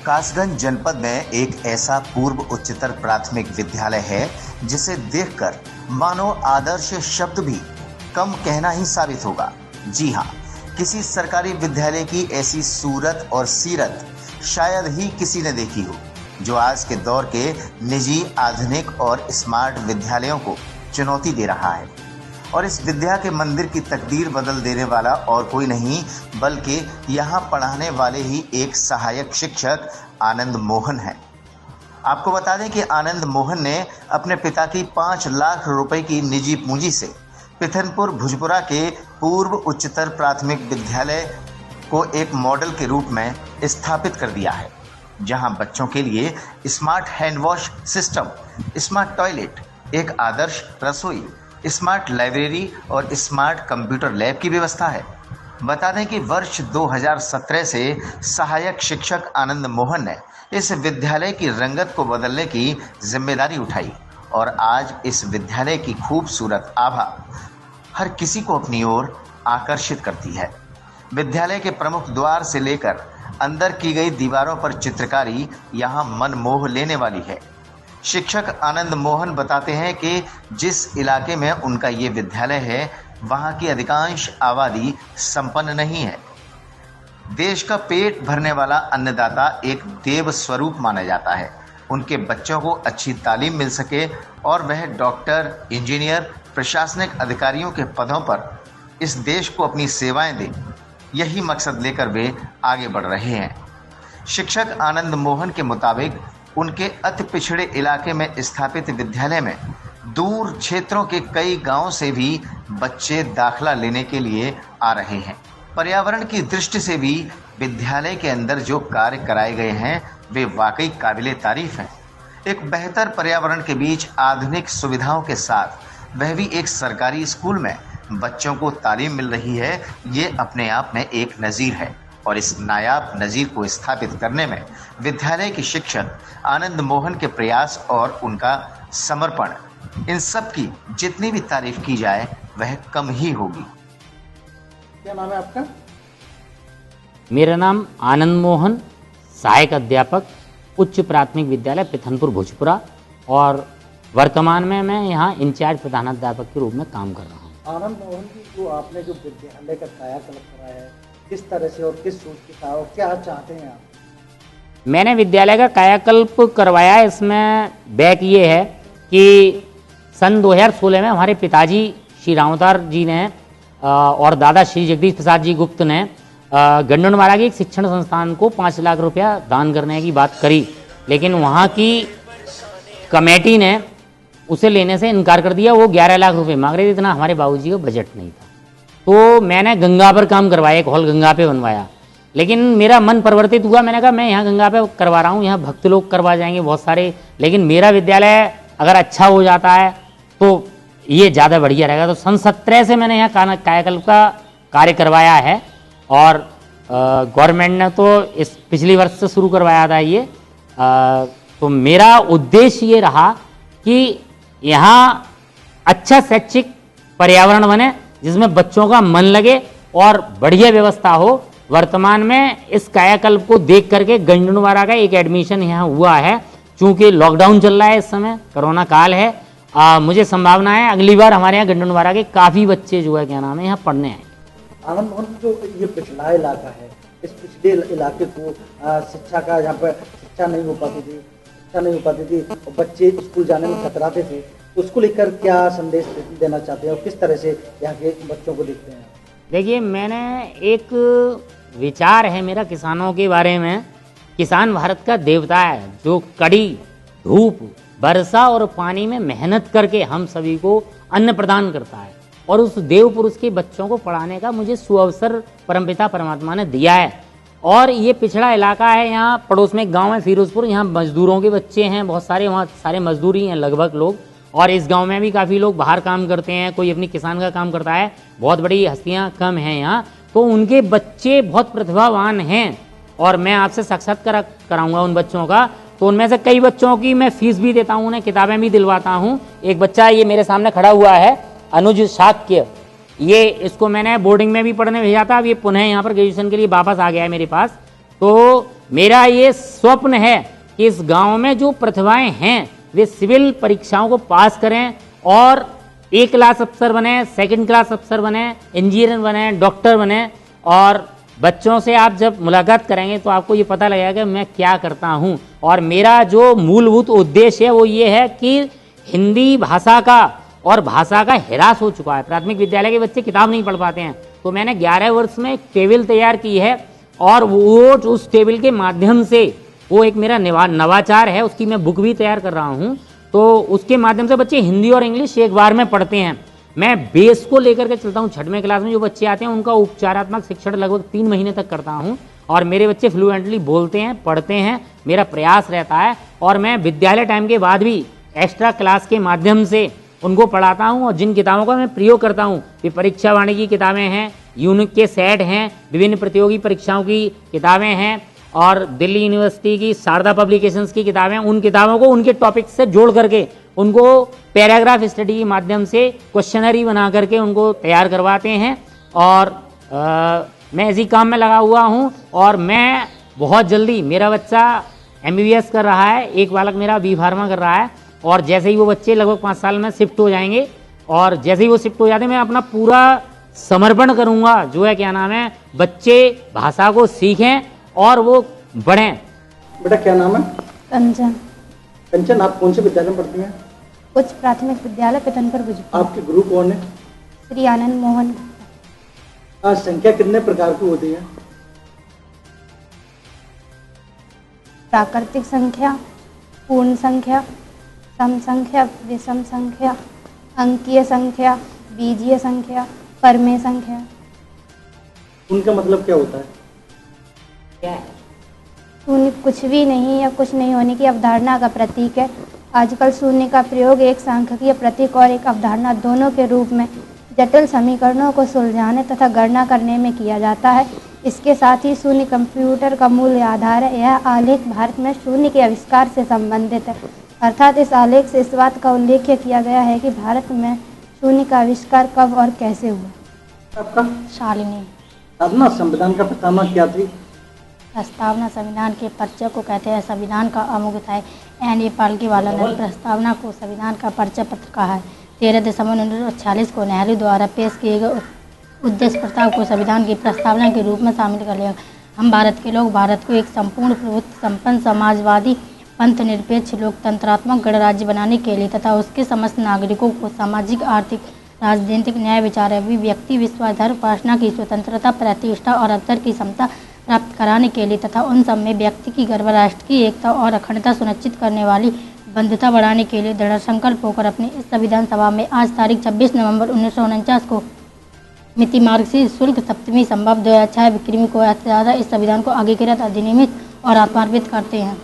कासगंज जनपद में एक ऐसा पूर्व उच्चतर प्राथमिक विद्यालय है जिसे देखकर मानो आदर्श शब्द भी कम कहना ही साबित होगा। जी हाँ, किसी सरकारी विद्यालय की ऐसी सूरत और सीरत शायद ही किसी ने देखी हो, जो आज के दौर के निजी, आधुनिक और स्मार्ट विद्यालयों को चुनौती दे रहा है। और इस विद्या के मंदिर की तकदीर बदल देने वाला और कोई नहीं बल्कि यहाँ पढ़ाने वाले ही एक सहायक शिक्षक आनंद मोहन है। आपको बता दें कि आनंद मोहन ने अपने पिता की 5 लाख रुपए की निजी पूंजी से पिथनपुर भुजपुरा के पूर्व उच्चतर प्राथमिक विद्यालय को एक मॉडल के रूप में स्थापित कर दिया है, जहां बच्चों के लिए smart hand wash system, smart toilet, एक आदर्श रसोई, स्मार्ट लाइब्रेरी और स्मार्ट कंप्यूटर लैब की व्यवस्था है। बता दें कि वर्ष 2017 से सहायक शिक्षक आनंद मोहन ने इस विद्यालय की रंगत को बदलने की जिम्मेदारी उठाई और आज इस विद्यालय की खूबसूरत आभा हर किसी को अपनी ओर आकर्षित करती है। विद्यालय के प्रमुख द्वार से लेकर अंदर की गई दीवारों पर चित्रकारी यहाँ मन मोह लेने वाली है। शिक्षक आनंद मोहन बताते हैं कि जिस इलाके में उनका ये विद्यालय है, वहाँ की अधिकांश आबादी संपन्न नहीं है। देश का पेट भरने वाला अन्नदाता एक देव स्वरूप माना जाता है। उनके बच्चों को अच्छी तालीम मिल सके और वह डॉक्टर, इंजीनियर, प्रशासनिक अधिकारियों के पदों पर इस देश को अपनी सेवाएं दें, यही मकसद लेकर वे आगे बढ़ रहे हैं। शिक्षक आनंद मोहन के मुताबिक उनके अति पिछड़े इलाके में स्थापित विद्यालय में दूर क्षेत्रों के कई गांवों से भी बच्चे दाखला लेने के लिए आ रहे हैं। पर्यावरण की दृष्टि से भी विद्यालय के अंदर जो कार्य कराए गए हैं वे वाकई काबिले तारीफ हैं। एक बेहतर पर्यावरण के बीच आधुनिक सुविधाओं के साथ वह भी एक सरकारी स्कूल में बच्चों को तालीम मिल रही है, ये अपने आप में एक नज़ीर है। और इस नायाब नज़ीर को स्थापित करने में विद्यालय के शिक्षक आनंद मोहन के प्रयास और उनका समर्पण, इन सब की जितनी भी तारीफ की जाए वह कम ही होगी। क्या नाम है आपका? मेरा नाम आनंद मोहन, सहायक अध्यापक, उच्च प्राथमिक विद्यालय पिथनपुर भुजपुरा, और वर्तमान में मैं यहाँ इंचार्ज प्रधानाध्यापक के रूप में काम कर रहा हूँ। आनंद मोहन जी, जो आपने जो विद्यालय का कायाकल्प कराया है, किस तरह से और किस सोच के साथ, और क्या चाहते हैं आप? मैंने विद्यालय का कायाकल्प करवाया, इसमें बैक ये है कि सन 2016 में हमारे पिताजी श्री रामोतार जी ने और दादा श्री जगदीश प्रसाद जी गुप्त ने गंडनवाड़ा के एक शिक्षण संस्थान को 5 लाख रुपया दान करने की बात करी, लेकिन वहाँ की कमेटी ने उसे लेने से इनकार कर दिया। वो 11 लाख रुपए मांग रहे थे, इतना हमारे बाबूजी का बजट नहीं था। तो मैंने गंगा पर काम करवाया, एक हॉल गंगा पे बनवाया, लेकिन मेरा मन परिवर्तित हुआ। मैंने कहा मैं यहाँ गंगा पे करवा रहा हूँ, यहाँ भक्त लोग करवा जाएंगे बहुत सारे, लेकिन मेरा विद्यालय अगर अच्छा हो जाता है तो ये ज़्यादा बढ़िया रहेगा। तो सन 17 से मैंने यहाँ कायाकल्प का कार्य करवाया है और गवर्नमेंट ने तो इस पिछली वर्ष से शुरू करवाया था ये। तो मेरा उद्देश्य ये रहा कि यहाँ अच्छा शैक्षिक पर्यावरण बने जिसमें बच्चों का मन लगे और बढ़िया व्यवस्था हो। वर्तमान में इस कायाकल्प को देख करके गंडनवाड़ा का एक एडमिशन यहाँ हुआ है। चूँकि लॉकडाउन चल रहा है, इस समय कोरोना काल है, मुझे संभावना है अगली बार हमारे यहाँ गंडनवाड़ा के काफ़ी बच्चे जो है क्या नाम है यहाँ पढ़ने आए। आनंद मोहन, जो ये पिछड़ा इलाका है, इस पिछड़े इलाके को शिक्षा का, यहाँ पर शिक्षा नहीं हो पाती थी और बच्चे स्कूल जाने में कतराते थे, तो उसको लेकर क्या संदेश देना चाहते हैं और किस तरह से यहाँ के बच्चों को देखते हैं? देखिए, मैंने एक विचार है मेरा किसानों के बारे में। किसान भारत का देवता है, जो कड़ी धूप, वर्षा और पानी में मेहनत करके हम सभी को अन्न प्रदान करता है, और उस देव पुरुष के बच्चों को पढ़ाने का मुझे सुअवसर परमपिता परमात्मा ने दिया है। और ये पिछड़ा इलाका है, यहाँ पड़ोस में एक गांव है फिरोजपुर, यहाँ मजदूरों के बच्चे हैं बहुत सारे, वहाँ सारे मजदूर ही हैं लगभग लोग, और इस गांव में भी काफ़ी लोग बाहर काम करते हैं, कोई अपनी किसान का काम करता है, बहुत बड़ी हस्तियाँ कम हैं यहाँ। तो उनके बच्चे बहुत प्रतिभावान हैं और मैं आपसे साक्षात्कार कराऊंगा उन बच्चों का। तो उनमें से कई बच्चों की मैं फीस भी देता हूँ, उन्हें किताबें भी दिलवाता हूँ। एक बच्चा ये मेरे सामने खड़ा हुआ है, अनुज शाक्य, ये इसको मैंने बोर्डिंग में भी पढ़ने भेजा था, अब ये पुनः यहाँ पर ग्रेजुएशन के लिए वापस आ गया है मेरे पास। तो मेरा ये स्वप्न है कि इस गांव में जो प्रतिभाएं हैं वे सिविल परीक्षाओं को पास करें और ए क्लास अफसर बने, सेकंड क्लास अफसर बने, इंजीनियर बने, डॉक्टर बने। और बच्चों से आप जब मुलाकात करेंगे तो आपको ये पता लगेगा कि मैं क्या करता हूँ। और मेरा जो मूलभूत उद्देश्य है वो ये है कि हिंदी भाषा का और भाषा का ह्रास हो चुका है। प्राथमिक विद्यालय के बच्चे किताब नहीं पढ़ पाते हैं, तो मैंने 11 वर्ष में एक टेबल तैयार की है और वो उस टेबल के माध्यम से वो एक मेरा नवाचार है, उसकी मैं बुक भी तैयार कर रहा हूँ। तो उसके माध्यम से बच्चे हिंदी और इंग्लिश एक बार में पढ़ते हैं। मैं बेस को लेकर के चलता हूँ। 6वीं क्लास में जो बच्चे आते हैं उनका उपचारात्मक शिक्षण लगभग 3 महीने तक करता हूँ और मेरे बच्चे फ्लुएंटली बोलते हैं, पढ़ते हैं। मेरा प्रयास रहता है और मैं विद्यालय टाइम के बाद भी एक्स्ट्रा क्लास के माध्यम से उनको पढ़ाता हूँ। और जिन किताबों का मैं प्रयोग करता हूँ ये परीक्षा वाणी की किताबें हैं, यूनिक के सेट हैं, विभिन्न प्रतियोगी परीक्षाओं की किताबें हैं और दिल्ली यूनिवर्सिटी की शारदा पब्लिकेशंस की किताबें। उन किताबों को उनके टॉपिक से जोड़ करके उनको पैराग्राफ स्टडी के माध्यम से क्वेश्चनरी बना करके उनको तैयार करवाते हैं। और मैं इसी काम में लगा हुआ हूँ और मैं बहुत जल्दी, मेरा बच्चा MBBS कर रहा है, एक बालक मेरा B फार्मा कर रहा है और जैसे ही वो बच्चे लगभग 5 साल में शिफ्ट हो जाएंगे और जैसे ही वो शिफ्ट हो जाते हैं मैं अपना पूरा समर्पण करूँगा, जो है क्या नाम है, बच्चे भाषा को सीखें और वो बढ़ें। बेटा क्या नाम है? कंचन। कंचन, आप कौन से विद्यालय में पढ़ती हैं? उच्च प्राथमिक विद्यालय पिथनपुर भुजपुर। आपके गुरु कौन है? श्री आनंद मोहन। संख्या कितने प्रकार की होती है? प्राकृतिक संख्या, पूर्ण संख्या, सम संख्या, विषम संख्या, अंकीय संख्या, बीजीय संख्या, परमेय संख्या। उनका मतलब क्या होता है? क्या है? शून्य कुछ भी नहीं या कुछ नहीं होने की अवधारणा का प्रतीक है। आजकल शून्य का प्रयोग एक सांख्यिकीय प्रतीक और एक अवधारणा दोनों के रूप में जटिल समीकरणों को सुलझाने तथा गणना करने में किया जाता है। इसके साथ ही शून्य कंप्यूटर का मूल आधार है। यह आलेख भारत में शून्य के आविष्कार से संबंधित है, अर्थात इस आलेख से इस बात का उल्लेख किया गया है कि भारत में शून्य का आविष्कार कब और कैसे हुआ। आपका? शालिनी। अपना संविधान का प्रस्तावना क्या थी? प्रस्तावना संविधान के परिचय को कहते हैं। संविधान का आमुख है। N.A. पालकीवाला ने प्रस्तावना को संविधान का परिचय पत्र कहा है। 13 दिसंबर 1946 को नेहरू द्वारा पेश किए गए उद्देश्य प्रस्ताव को संविधान की प्रस्तावना के रूप में शामिल कर लिया। हम भारत के लोग भारत को एक संपूर्ण प्रभुत्व संपन्न समाजवादी पंथ निरपेक्ष लोकतंत्रात्मक गणराज्य बनाने के लिए तथा उसके समस्त नागरिकों को सामाजिक, आर्थिक, राजनीतिक न्याय, विचार, अभिव्यक्ति, विश्वास, धर्म, उपासना की स्वतंत्रता, प्रतिष्ठा और अवसर की समता प्राप्त कराने के लिए तथा उन सब में व्यक्ति की गर्भ, राष्ट्र की एकता और अखंडता सुनिश्चित करने वाली बंधुता बढ़ाने के लिए दृढ़ संकल्प होकर अपनी इस संविधान सभा में आज तारीख 26 नवंबर 1949 को मिति मार्गशीर्ष शुल्क सप्तमी संभव 2006 विक्रमी को इस संविधान को अंगीकृत, अधिनियमित और आत्मार्पित करते हैं।